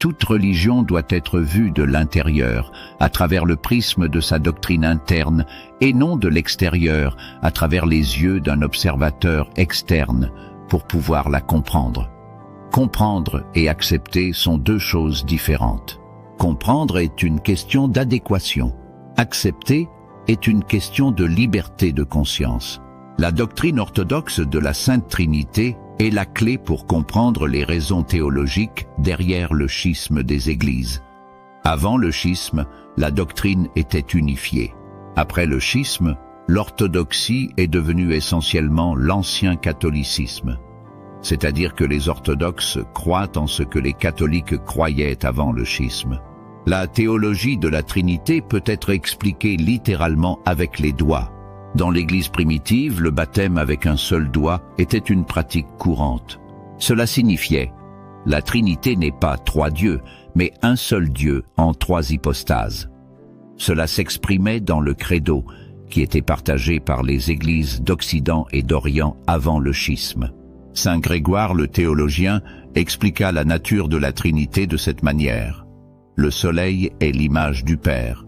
toute religion doit être vue de l'intérieur, à travers le prisme de sa doctrine interne, et non de l'extérieur, à travers les yeux d'un observateur externe, pour pouvoir la comprendre. Comprendre et accepter sont deux choses différentes. Comprendre est une question d'adéquation. Accepter est une question de liberté de conscience. La doctrine orthodoxe de la Sainte Trinité est la clé pour comprendre les raisons théologiques derrière le schisme des églises. Avant le schisme, la doctrine était unifiée. Après le schisme, l'orthodoxie est devenue essentiellement l'ancien catholicisme. C'est-à-dire que les orthodoxes croient en ce que les catholiques croyaient avant le schisme. La théologie de la Trinité peut être expliquée littéralement avec les doigts. Dans l'Église primitive, le baptême avec un seul doigt était une pratique courante. Cela signifiait « La Trinité n'est pas trois dieux, mais un seul Dieu en trois hypostases ». Cela s'exprimait dans le credo, qui était partagé par les églises d'Occident et d'Orient avant le schisme. Saint Grégoire le théologien expliqua la nature de la Trinité de cette manière. Le soleil est l'image du Père,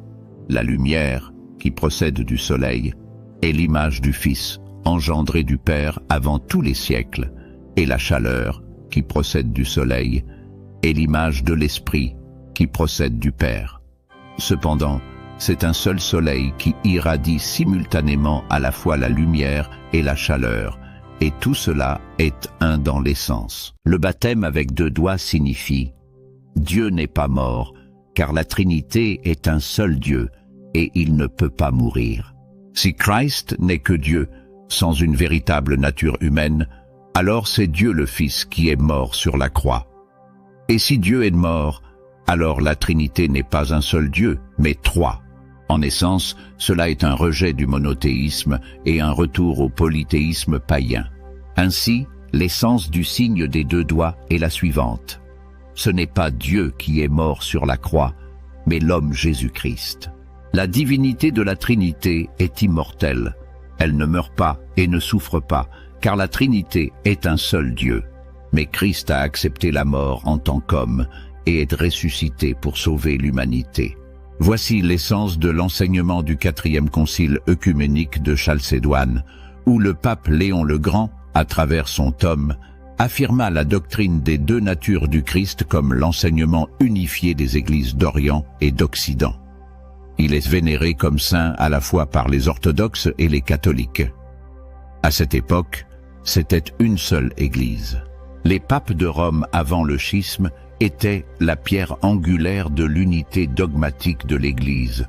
la lumière, qui procède du soleil, est l'image du Fils, engendré du Père avant tous les siècles, et la chaleur, qui procède du soleil, est l'image de l'Esprit, qui procède du Père. Cependant, c'est un seul soleil qui irradie simultanément à la fois la lumière et la chaleur, et tout cela est un dans l'essence. Le baptême avec deux doigts signifie « Dieu n'est pas mort, car la Trinité est un seul Dieu, et il ne peut pas mourir. » Si Christ n'est que Dieu, sans une véritable nature humaine, alors c'est Dieu le Fils qui est mort sur la croix. Et si Dieu est mort, alors la Trinité n'est pas un seul Dieu, mais trois. En essence, cela est un rejet du monothéisme et un retour au polythéisme païen. Ainsi, l'essence du signe des deux doigts est la suivante. Ce n'est pas Dieu qui est mort sur la croix, mais l'homme Jésus-Christ. La divinité de la Trinité est immortelle. Elle ne meurt pas et ne souffre pas, car la Trinité est un seul Dieu. Mais Christ a accepté la mort en tant qu'homme et est ressuscité pour sauver l'humanité. Voici l'essence de l'enseignement du 4e concile œcuménique de Chalcédoine, où le pape Léon le Grand, à travers son tome, affirma la doctrine des deux natures du Christ comme l'enseignement unifié des églises d'Orient et d'Occident. Il est vénéré comme saint à la fois par les orthodoxes et les catholiques. À cette époque, c'était une seule église. Les papes de Rome avant le schisme étaient la pierre angulaire de l'unité dogmatique de l'Église.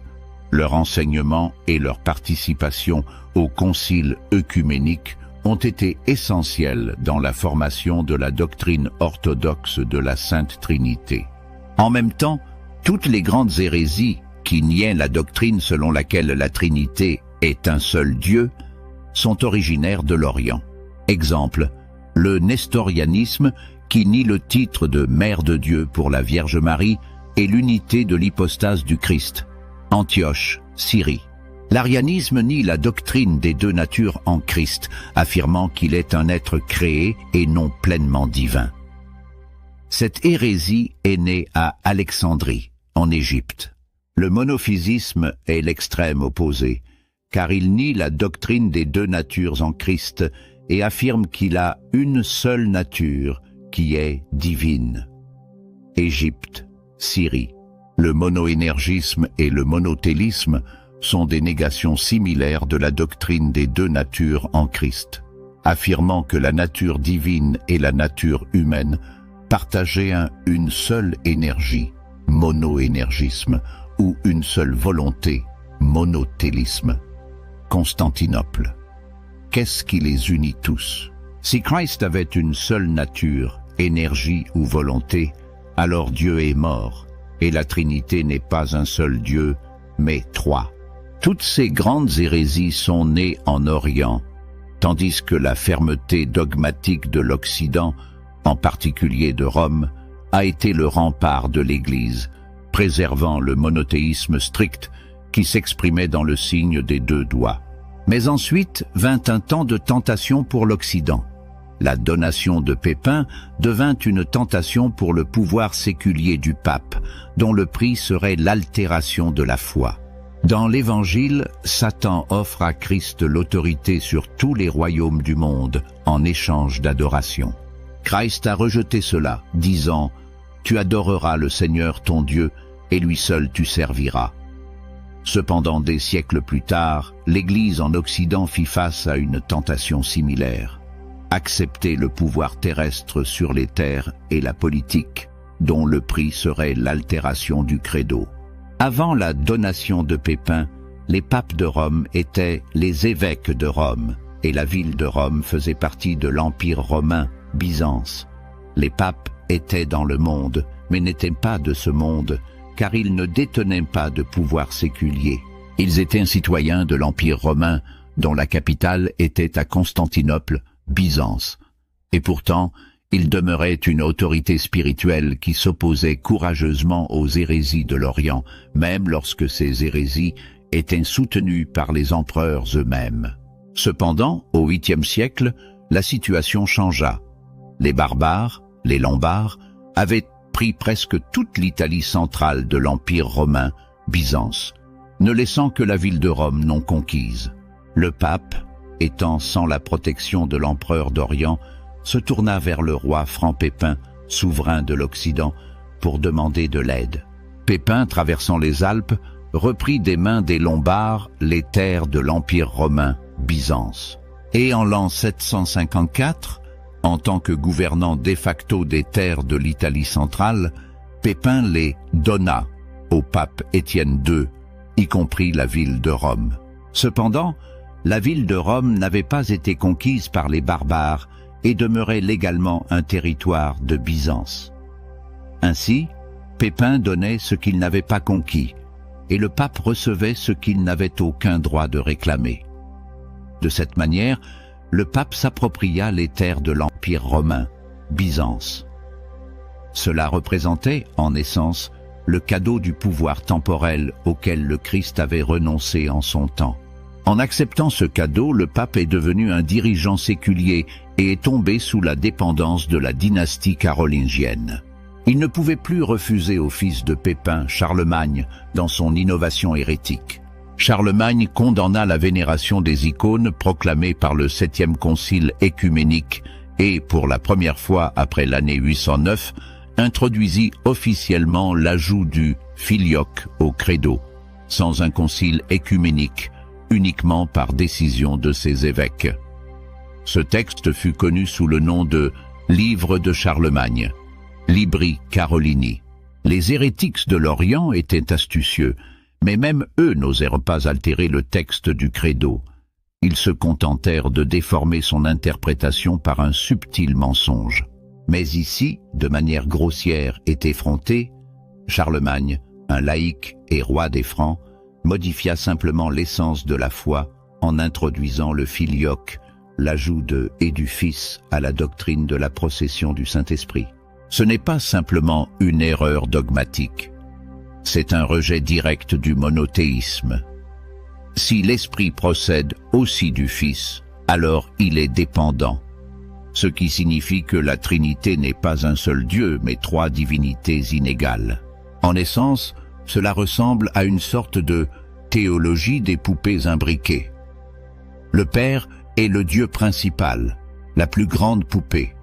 Leur enseignement et leur participation au concile œcuménique ont été essentiels dans la formation de la doctrine orthodoxe de la Sainte Trinité. En même temps, toutes les grandes hérésies qui niaient la doctrine selon laquelle la Trinité est un seul Dieu sont originaires de l'Orient. Exemple, le nestorianisme qui nie le titre de Mère de Dieu pour la Vierge Marie et l'unité de l'hypostase du Christ. Antioche, Syrie. L'arianisme nie la doctrine des deux natures en Christ, affirmant qu'il est un être créé et non pleinement divin. Cette hérésie est née à Alexandrie, en Égypte. Le monophysisme est l'extrême opposé, car il nie la doctrine des deux natures en Christ et affirme qu'il a une seule nature, qui est divine. Égypte, Syrie. Le monoénergisme et le monothélisme sont des négations similaires de la doctrine des deux natures en Christ, affirmant que la nature divine et la nature humaine partageaient une seule énergie, monoénergisme, ou une seule volonté, monothélisme. Constantinople. Qu'est-ce qui les unit tous? Si Christ avait une seule nature, énergie ou volonté, alors Dieu est mort, et la Trinité n'est pas un seul Dieu, mais trois. Toutes ces grandes hérésies sont nées en Orient, tandis que la fermeté dogmatique de l'Occident, en particulier de Rome, a été le rempart de l'Église, préservant le monothéisme strict qui s'exprimait dans le signe des deux doigts. Mais ensuite vint un temps de tentation pour l'Occident. La donation de Pépin devint une tentation pour le pouvoir séculier du pape, dont le prix serait l'altération de la foi. Dans l'Évangile, Satan offre à Christ l'autorité sur tous les royaumes du monde en échange d'adoration. Christ a rejeté cela, disant « Tu adoreras le Seigneur ton Dieu, et lui seul tu serviras ». Cependant, des siècles plus tard, l'Église en Occident fit face à une tentation similaire. Accepter le pouvoir terrestre sur les terres et la politique, dont le prix serait l'altération du credo. Avant la donation de Pépin, les papes de Rome étaient les évêques de Rome, et la ville de Rome faisait partie de l'Empire romain, Byzance. Les papes étaient dans le monde, mais n'étaient pas de ce monde, car ils ne détenaient pas de pouvoir séculier. Ils étaient citoyens de l'Empire romain, dont la capitale était à Constantinople, Byzance. Et pourtant, ils demeuraient une autorité spirituelle qui s'opposait courageusement aux hérésies de l'Orient, même lorsque ces hérésies étaient soutenues par les empereurs eux-mêmes. Cependant, au 8e siècle, la situation changea. Les barbares, les Lombards, avaient pris presque toute l'Italie centrale de l'Empire romain, Byzance, ne laissant que la ville de Rome non conquise. Le pape, étant sans la protection de l'empereur d'Orient, se tourna vers le roi franc Pépin, souverain de l'Occident, pour demander de l'aide. Pépin, traversant les Alpes, reprit des mains des Lombards les terres de l'Empire romain, Byzance. Et en l'an 754, en tant que gouvernant de facto des terres de l'Italie centrale, Pépin les donna au pape Étienne II, y compris la ville de Rome. Cependant, la ville de Rome n'avait pas été conquise par les barbares et demeurait légalement un territoire de Byzance. Ainsi, Pépin donnait ce qu'il n'avait pas conquis, et le pape recevait ce qu'il n'avait aucun droit de réclamer. De cette manière, le pape s'appropria les terres de l'Empire romain, Byzance. Cela représentait, en essence, le cadeau du pouvoir temporel auquel le Christ avait renoncé en son temps. En acceptant ce cadeau, le pape est devenu un dirigeant séculier et est tombé sous la dépendance de la dynastie carolingienne. Il ne pouvait plus refuser au fils de Pépin, Charlemagne, dans son innovation hérétique. Charlemagne condamna la vénération des icônes proclamée par le 7e concile œcuménique et, pour la première fois après l'année 809, introduisit officiellement l'ajout du filioque au credo, sans un concile œcuménique, uniquement par décision de ses évêques. Ce texte fut connu sous le nom de « Livre de Charlemagne », Libri Carolini. Les hérétiques de l'Orient étaient astucieux, mais même eux n'osèrent pas altérer le texte du credo. Ils se contentèrent de déformer son interprétation par un subtil mensonge. Mais ici, de manière grossière et effrontée, Charlemagne, un laïc et roi des Francs, modifia simplement l'essence de la foi en introduisant le filioque, l'ajout de « et du Fils » à la doctrine de la procession du Saint-Esprit. Ce n'est pas simplement une erreur dogmatique, c'est un rejet direct du monothéisme. Si l'Esprit procède aussi du Fils, alors il est dépendant, ce qui signifie que la Trinité n'est pas un seul Dieu, mais trois divinités inégales. En essence, cela ressemble à une sorte de théologie des poupées imbriquées. Le Père est le Dieu principal, la plus grande poupée.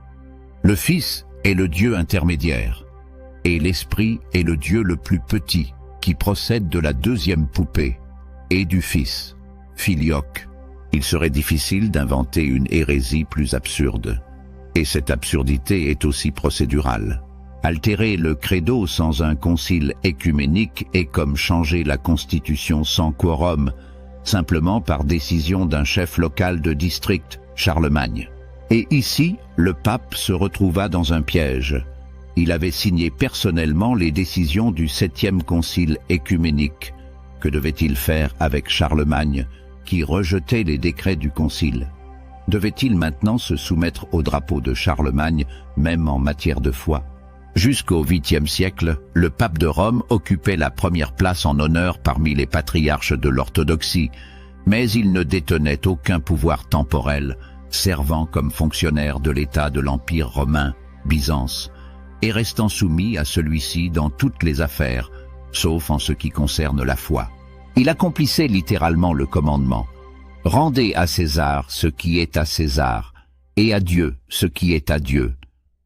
Le Fils est le Dieu intermédiaire. Et l'Esprit est le Dieu le plus petit, qui procède de la deuxième poupée, et du Fils, filioque. Il serait difficile d'inventer une hérésie plus absurde. Et cette absurdité est aussi procédurale. Altérer le credo sans un concile œcuménique est comme changer la constitution sans quorum, simplement par décision d'un chef local de district, Charlemagne. Et ici, le pape se retrouva dans un piège. Il avait signé personnellement les décisions du 7e concile œcuménique. Que devait-il faire avec Charlemagne, qui rejetait les décrets du concile? Devait-il maintenant se soumettre au drapeau de Charlemagne, même en matière de foi? Jusqu'au 8e siècle, le pape de Rome occupait la première place en honneur parmi les patriarches de l'orthodoxie, mais il ne détenait aucun pouvoir temporel, servant comme fonctionnaire de l'État de l'Empire romain, Byzance, et restant soumis à celui-ci dans toutes les affaires, sauf en ce qui concerne la foi. Il accomplissait littéralement le commandement « Rendez à César ce qui est à César, et à Dieu ce qui est à Dieu »,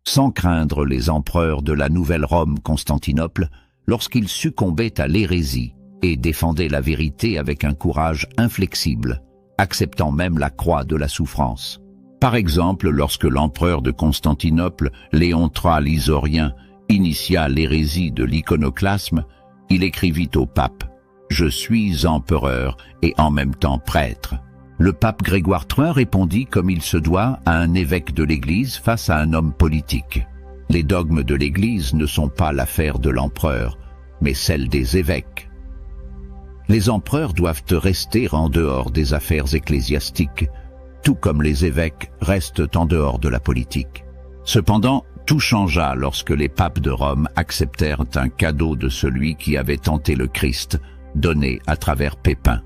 sans craindre les empereurs de la nouvelle Rome Constantinople lorsqu'ils succombaient à l'hérésie et défendaient la vérité avec un courage inflexible, acceptant même la croix de la souffrance. Par exemple, lorsque l'empereur de Constantinople, Léon III l'Isorien, initia l'hérésie de l'iconoclasme, il écrivit au pape « Je suis empereur et en même temps prêtre ». Le pape Grégoire III répondit comme il se doit à un évêque de l'Église face à un homme politique. Les dogmes de l'Église ne sont pas l'affaire de l'empereur, mais celle des évêques. Les empereurs doivent rester en dehors des affaires ecclésiastiques, tout comme les évêques restent en dehors de la politique. Cependant, tout changea lorsque les papes de Rome acceptèrent un cadeau de celui qui avait tenté le Christ, donné à travers Pépin.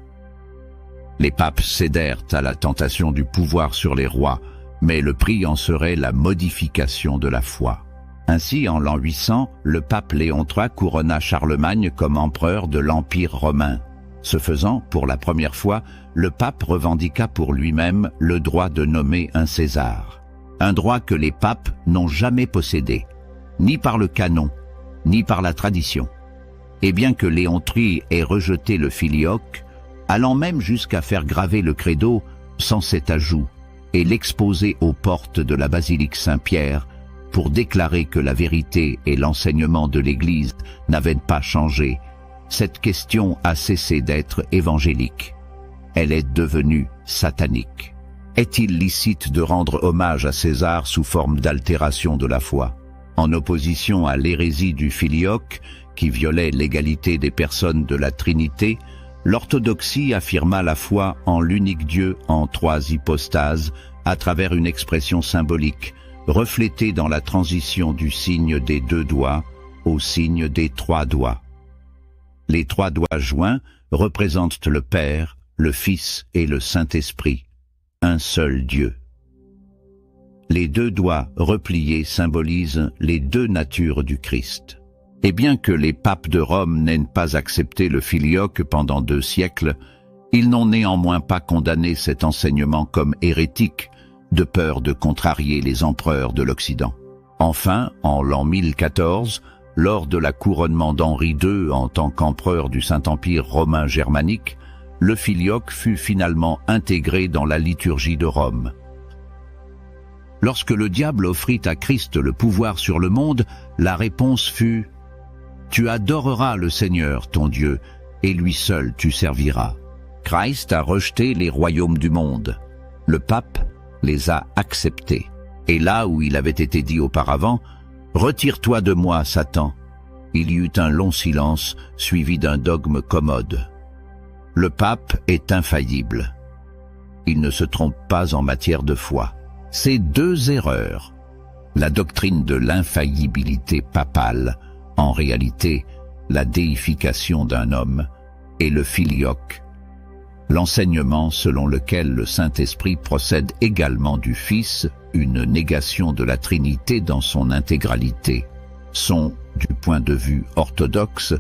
Les papes cédèrent à la tentation du pouvoir sur les rois, mais le prix en serait la modification de la foi. Ainsi, en l'an 800, le pape Léon III couronna Charlemagne comme empereur de l'Empire romain. Ce faisant, pour la première fois, le pape revendiqua pour lui-même le droit de nommer un César. Un droit que les papes n'ont jamais possédé, ni par le canon, ni par la tradition. Et bien que Léon III ait rejeté le filioque, allant même jusqu'à faire graver le credo sans cet ajout et l'exposer aux portes de la basilique Saint-Pierre pour déclarer que la vérité et l'enseignement de l'Église n'avaient pas changé, cette question a cessé d'être évangélique. Elle est devenue satanique. Est-il licite de rendre hommage à César sous forme d'altération de la foi? En opposition à l'hérésie du filioque, qui violait l'égalité des personnes de la Trinité, l'orthodoxie affirma la foi en l'unique Dieu en trois hypostases à travers une expression symbolique, reflétée dans la transition du signe des deux doigts au signe des trois doigts. Les trois doigts joints représentent le Père, le Fils et le Saint-Esprit, un seul Dieu. Les deux doigts repliés symbolisent les deux natures du Christ. Et bien que les papes de Rome n'aient pas accepté le filioque pendant 2 siècles, ils n'ont néanmoins pas condamné cet enseignement comme hérétique, de peur de contrarier les empereurs de l'Occident. Enfin, en l'an 1014, lors de la couronnement d'Henri II en tant qu'empereur du Saint-Empire romain germanique, le filioque fut finalement intégré dans la liturgie de Rome. Lorsque le diable offrit à Christ le pouvoir sur le monde, la réponse fut « Tu adoreras le Seigneur, ton Dieu, et lui seul tu serviras ». Christ a rejeté les royaumes du monde. Le pape les a acceptés. Et là où il avait été dit auparavant « Retire-toi de moi, Satan », il y eut un long silence suivi d'un dogme commode. Le pape est infaillible. Il ne se trompe pas en matière de foi. Ces 2 erreurs, la doctrine de l'infaillibilité papale, en réalité la déification d'un homme, et le filioque, l'enseignement selon lequel le Saint-Esprit procède également du Fils, une négation de la Trinité dans son intégralité, sont, du point de vue orthodoxe,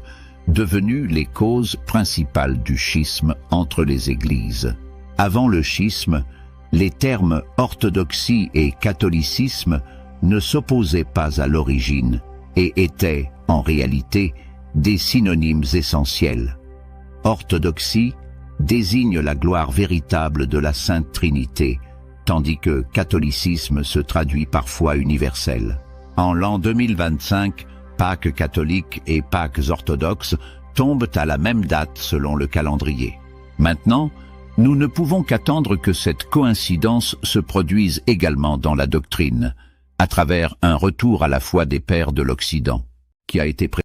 devenues les causes principales du schisme entre les Églises. Avant le schisme, les termes orthodoxie et catholicisme ne s'opposaient pas à l'origine et étaient, en réalité, des synonymes essentiels. Orthodoxie désigne la gloire véritable de la Sainte Trinité, tandis que catholicisme se traduit parfois universel. En l'an 2025, Pâques catholiques et Pâques orthodoxes tombent à la même date selon le calendrier. Maintenant, nous ne pouvons qu'attendre que cette coïncidence se produise également dans la doctrine, à travers un retour à la foi des pères de l'Occident, qui a été